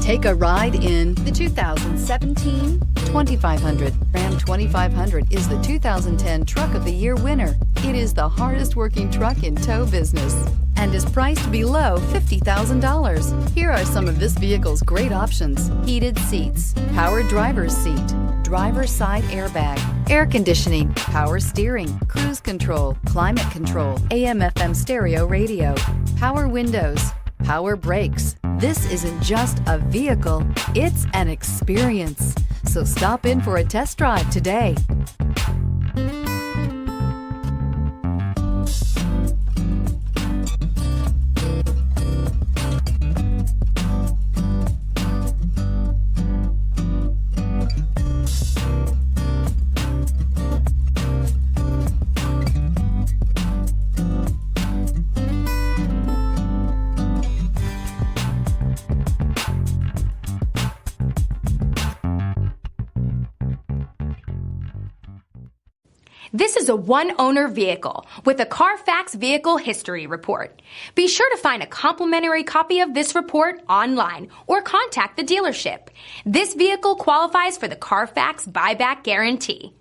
Take a ride in the 2017 2500. Ram 2500 is the 2010 Truck of the Year winner. It is the hardest working truck in tow business and is priced below $50,000. Here are some of this vehicle's great options: heated seats, power driver's seat, driver's side airbag, air conditioning, power steering, cruise control, climate control, AM/FM stereo radio, power windows, power brakes. This isn't just a vehicle, it's an experience. So stop in for a test drive today. This is a one-owner vehicle with a CARFAX Vehicle History Report. Be sure to find a complimentary copy of this report online or contact the dealership. This vehicle qualifies for the CARFAX Buyback Guarantee.